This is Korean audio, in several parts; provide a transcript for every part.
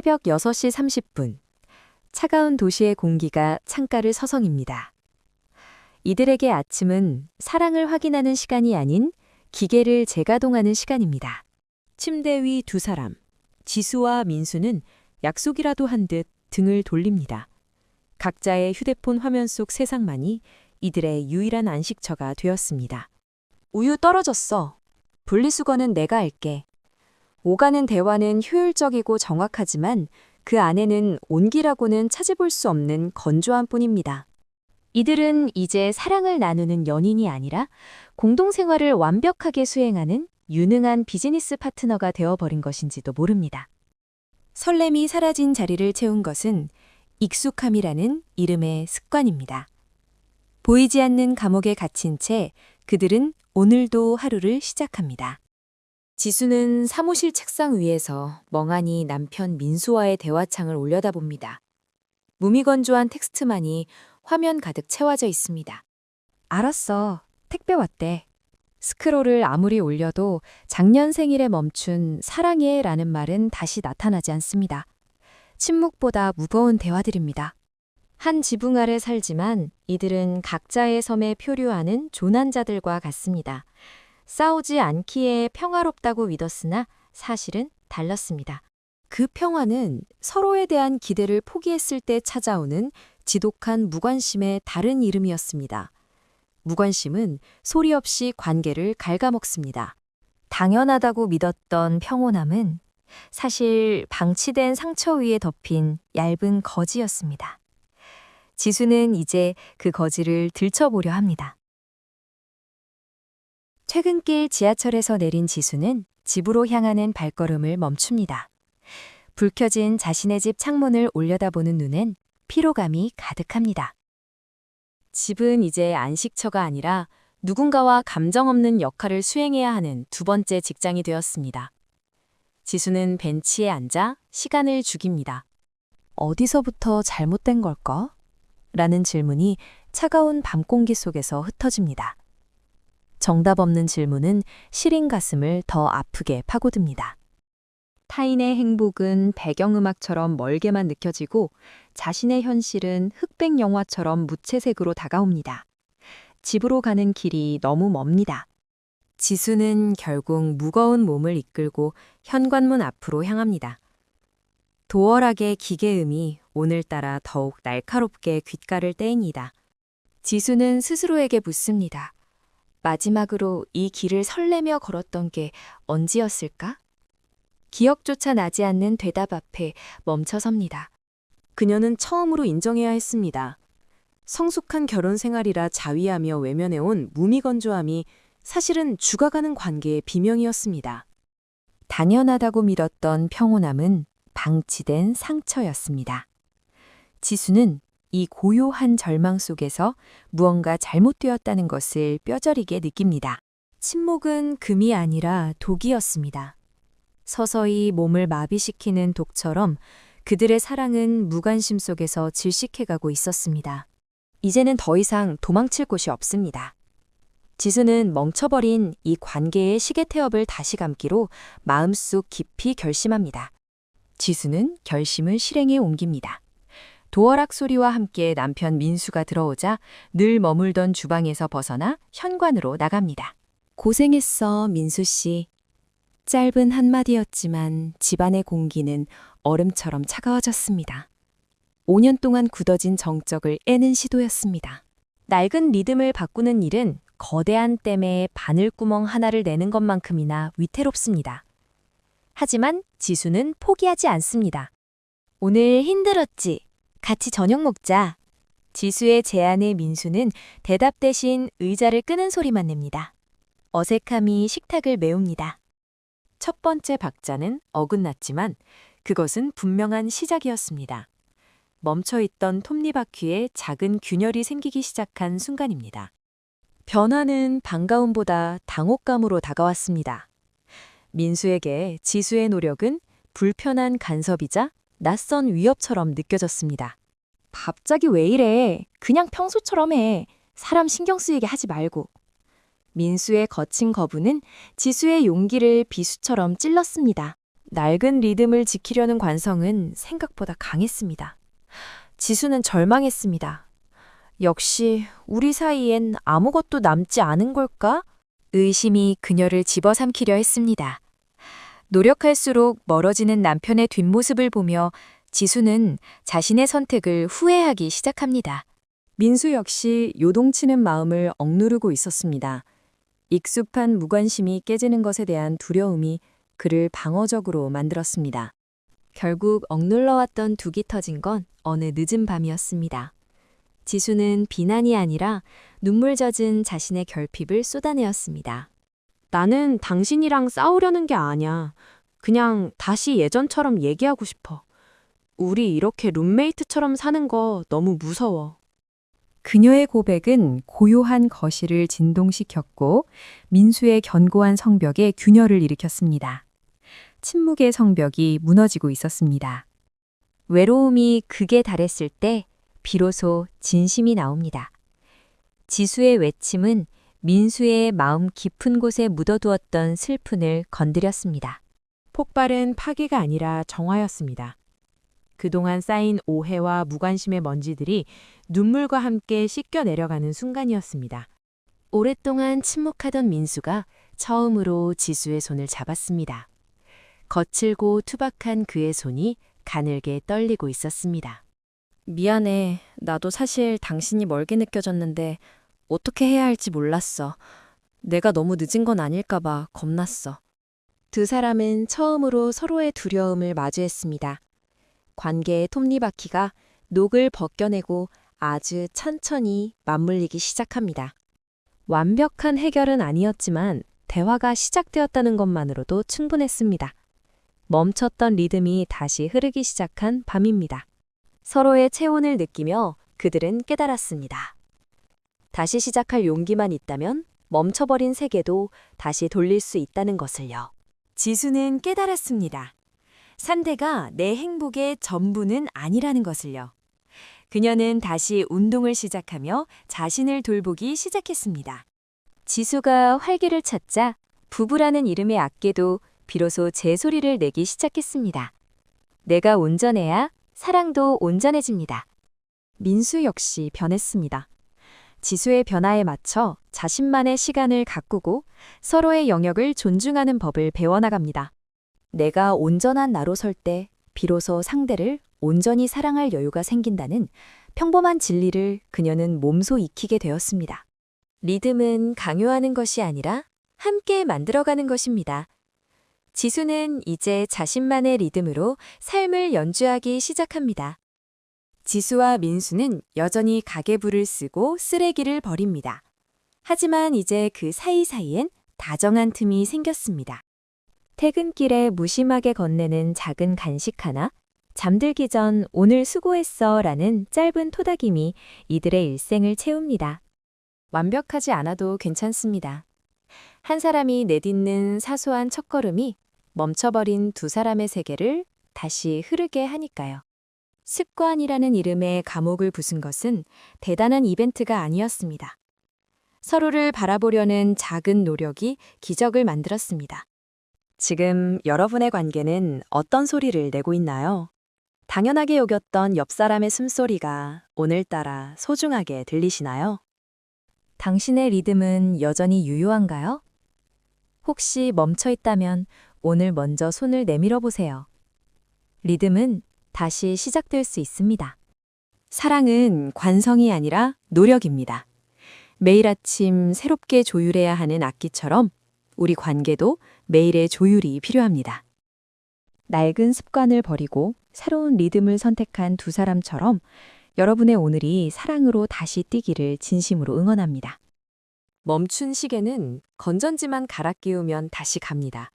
새벽 6시 30분. 차가운 도시의 공기가 창가를 서성입니다. 이들에게 아침은 사랑을 확인하는 시간이 아닌 기계를 재가동하는 시간입니다. 침대 위 두 사람, 지수와 민수는 약속이라도 한 듯 등을 돌립니다. 각자의 휴대폰 화면 속 세상만이 이들의 유일한 안식처가 되었습니다. 우유 떨어졌어. 분리수거는 내가 할게. 오가는 대화는 효율적이고 정확하지만 그 안에는 온기라고는 찾아볼 수 없는 건조함 뿐입니다. 이들은 이제 사랑을 나누는 연인이 아니라 공동생활을 완벽하게 수행하는 유능한 비즈니스 파트너가 되어버린 것인지도 모릅니다. 설렘이 사라진 자리를 채운 것은 익숙함이라는 이름의 습관입니다. 보이지 않는 감옥에 갇힌 채 그들은 오늘도 하루를 시작합니다. 지수는 사무실 책상 위에서 멍하니 남편 민수와의 대화창을 올려다봅니다. 무미건조한 텍스트만이 화면 가득 채워져 있습니다. 알았어. 택배 왔대. 스크롤을 아무리 올려도 작년 생일에 멈춘 사랑해 라는 말은 다시 나타나지 않습니다. 침묵보다 무거운 대화들입니다. 한 지붕 아래 살지만 이들은 각자의 섬에 표류하는 조난자들과 같습니다. 싸우지 않기에 평화롭다고 믿었으나 사실은 달랐습니다. 그 평화는 서로에 대한 기대를 포기했을 때 찾아오는 지독한 무관심의 다른 이름이었습니다. 무관심은 소리 없이 관계를 갉아먹습니다. 당연하다고 믿었던 평온함은 사실 방치된 상처 위에 덮인 얇은 거지였습니다. 지수는 이제 그 거지를 들춰보려 합니다. 퇴근길 지하철에서 내린 지수는 집으로 향하는 발걸음을 멈춥니다. 불 켜진 자신의 집 창문을 올려다보는 눈엔 피로감이 가득합니다. 집은 이제 안식처가 아니라 누군가와 감정 없는 역할을 수행해야 하는 두 번째 직장이 되었습니다. 지수는 벤치에 앉아 시간을 죽입니다. 어디서부터 잘못된 걸까? 라는 질문이 차가운 밤 공기 속에서 흩어집니다. 정답 없는 질문은 시린 가슴을 더 아프게 파고듭니다. 타인의 행복은 배경음악처럼 멀게만 느껴지고 자신의 현실은 흑백 영화처럼 무채색으로 다가옵니다. 집으로 가는 길이 너무 멉니다. 지수는 결국 무거운 몸을 이끌고 현관문 앞으로 향합니다. 도어락의 기계음이 오늘따라 더욱 날카롭게 귓가를 떼입니다. 지수는 스스로에게 묻습니다. 마지막으로 이 길을 설레며 걸었던 게 언제였을까? 기억조차 나지 않는 대답 앞에 멈춰섭니다. 그녀는 처음으로 인정해야 했습니다. 성숙한 결혼 생활이라 자위하며 외면해온 무미건조함이 사실은 죽어가는 관계의 비명이었습니다. 당연하다고 믿었던 평온함은 방치된 상처였습니다. 지수는 이 고요한 절망 속에서 무언가 잘못되었다는 것을 뼈저리게 느낍니다. 침묵은 금이 아니라 독이었습니다. 서서히 몸을 마비시키는 독처럼 그들의 사랑은 무관심 속에서 질식해가고 있었습니다. 이제는 더 이상 도망칠 곳이 없습니다. 지수는 멈춰버린 이 관계의 시계태엽을 다시 감기로 마음속 깊이 결심합니다. 지수는 결심을 실행에 옮깁니다. 도어락 소리와 함께 남편 민수가 들어오자 늘 머물던 주방에서 벗어나 현관으로 나갑니다. 고생했어, 민수 씨. 짧은 한마디였지만 집안의 공기는 얼음처럼 차가워졌습니다. 5년 동안 굳어진 정적을 애는 시도였습니다. 낡은 리듬을 바꾸는 일은 거대한 댐에 바늘구멍 하나를 내는 것만큼이나 위태롭습니다. 하지만 지수는 포기하지 않습니다. 오늘 힘들었지? 같이 저녁 먹자. 지수의 제안에 민수는 대답 대신 의자를 끄는 소리만 냅니다. 어색함이 식탁을 메웁니다. 첫 번째 박자는 어긋났지만 그것은 분명한 시작이었습니다. 멈춰있던 톱니바퀴에 작은 균열이 생기기 시작한 순간입니다. 변화는 반가움보다 당혹감으로 다가왔습니다. 민수에게 지수의 노력은 불편한 간섭이자 낯선 위협처럼 느껴졌습니다. 갑자기 왜 이래? 그냥 평소처럼 해. 사람 신경 쓰이게 하지 말고. 민수의 거친 거부는 지수의 용기를 비수처럼 찔렀습니다. 낡은 리듬을 지키려는 관성은 생각보다 강했습니다. 지수는 절망했습니다. 역시 우리 사이엔 아무것도 남지 않은 걸까? 의심이 그녀를 집어삼키려 했습니다. 노력할수록 멀어지는 남편의 뒷모습을 보며 지수는 자신의 선택을 후회하기 시작합니다. 민수 역시 요동치는 마음을 억누르고 있었습니다. 익숙한 무관심이 깨지는 것에 대한 두려움이 그를 방어적으로 만들었습니다. 결국 억눌러왔던 둑이 터진 건 어느 늦은 밤이었습니다. 지수는 비난이 아니라 눈물 젖은 자신의 결핍을 쏟아내었습니다. 나는 당신이랑 싸우려는 게 아니야. 그냥 다시 예전처럼 얘기하고 싶어. 우리 이렇게 룸메이트처럼 사는 거 너무 무서워. 그녀의 고백은 고요한 거실을 진동시켰고 민수의 견고한 성벽에 균열을 일으켰습니다. 침묵의 성벽이 무너지고 있었습니다. 외로움이 극에 달했을 때 비로소 진심이 나옵니다. 지수의 외침은 민수의 마음 깊은 곳에 묻어두었던 슬픔을 건드렸습니다. 폭발은 파괴가 아니라 정화였습니다. 그동안 쌓인 오해와 무관심의 먼지들이 눈물과 함께 씻겨 내려가는 순간이었습니다. 오랫동안 침묵하던 민수가 처음으로 지수의 손을 잡았습니다. 거칠고 투박한 그의 손이 가늘게 떨리고 있었습니다. 미안해. 나도 사실 당신이 멀게 느껴졌는데 어떻게 해야 할지 몰랐어. 내가 너무 늦은 건 아닐까봐 겁났어. 두 사람은 처음으로 서로의 두려움을 마주했습니다. 관계의 톱니바퀴가 녹을 벗겨내고 아주 천천히 맞물리기 시작합니다. 완벽한 해결은 아니었지만 대화가 시작되었다는 것만으로도 충분했습니다. 멈췄던 리듬이 다시 흐르기 시작한 밤입니다. 서로의 체온을 느끼며 그들은 깨달았습니다. 다시 시작할 용기만 있다면 멈춰버린 세계도 다시 돌릴 수 있다는 것을요. 지수는 깨달았습니다. 상대가 내 행복의 전부는 아니라는 것을요. 그녀는 다시 운동을 시작하며 자신을 돌보기 시작했습니다. 지수가 활기를 찾자 부부라는 이름의 악기도 비로소 제 소리를 내기 시작했습니다. 내가 온전해야 사랑도 온전해집니다. 민수 역시 변했습니다. 지수의 변화에 맞춰 자신만의 시간을 가꾸고 서로의 영역을 존중하는 법을 배워나갑니다. 내가 온전한 나로 설 때 비로소 상대를 온전히 사랑할 여유가 생긴다는 평범한 진리를 그녀는 몸소 익히게 되었습니다. 리듬은 강요하는 것이 아니라 함께 만들어가는 것입니다. 지수는 이제 자신만의 리듬으로 삶을 연주하기 시작합니다. 지수와 민수는 여전히 가계부를 쓰고 쓰레기를 버립니다. 하지만 이제 그 사이사이엔 다정한 틈이 생겼습니다. 퇴근길에 무심하게 건네는 작은 간식 하나, 잠들기 전 오늘 수고했어 라는 짧은 토닥임이 이들의 일생을 채웁니다. 완벽하지 않아도 괜찮습니다. 한 사람이 내딛는 사소한 첫걸음이 멈춰버린 두 사람의 세계를 다시 흐르게 하니까요. 습관이라는 이름의 감옥을 부순 것은 대단한 이벤트가 아니었습니다. 서로를 바라보려는 작은 노력이 기적을 만들었습니다. 지금 여러분의 관계는 어떤 소리를 내고 있나요? 당연하게 여겼던 옆 사람의 숨소리가 오늘따라 소중하게 들리시나요? 당신의 리듬은 여전히 유효한가요? 혹시 멈춰 있다면 오늘 먼저 손을 내밀어 보세요. 리듬은 다시 시작될 수 있습니다. 사랑은 관성이 아니라 노력입니다. 매일 아침 새롭게 조율해야 하는 악기처럼 우리 관계도 매일의 조율이 필요합니다. 낡은 습관을 버리고 새로운 리듬을 선택한 두 사람처럼 여러분의 오늘이 사랑으로 다시 뛰기를 진심으로 응원합니다. 멈춘 시계는 건전지만 갈아 끼우면 다시 갑니다.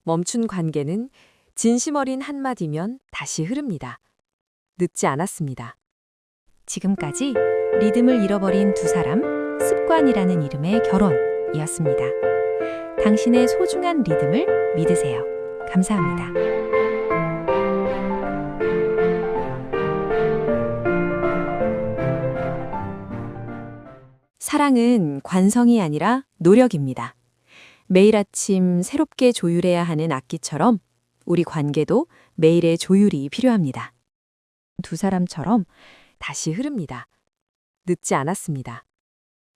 멈춘 관계는 진심 어린 한마디면 다시 흐릅니다. 늦지 않았습니다. 지금까지 리듬을 잃어버린 두 사람, 습관이라는 이름의 결혼이었습니다. 당신의 소중한 리듬을 믿으세요. 감사합니다. 사랑은 관성이 아니라 노력입니다. 매일 아침 새롭게 조율해야 하는 악기처럼 우리 관계도 매일의 조율이 필요합니다. 두 사람처럼 다시 흐릅니다. 늦지 않았습니다.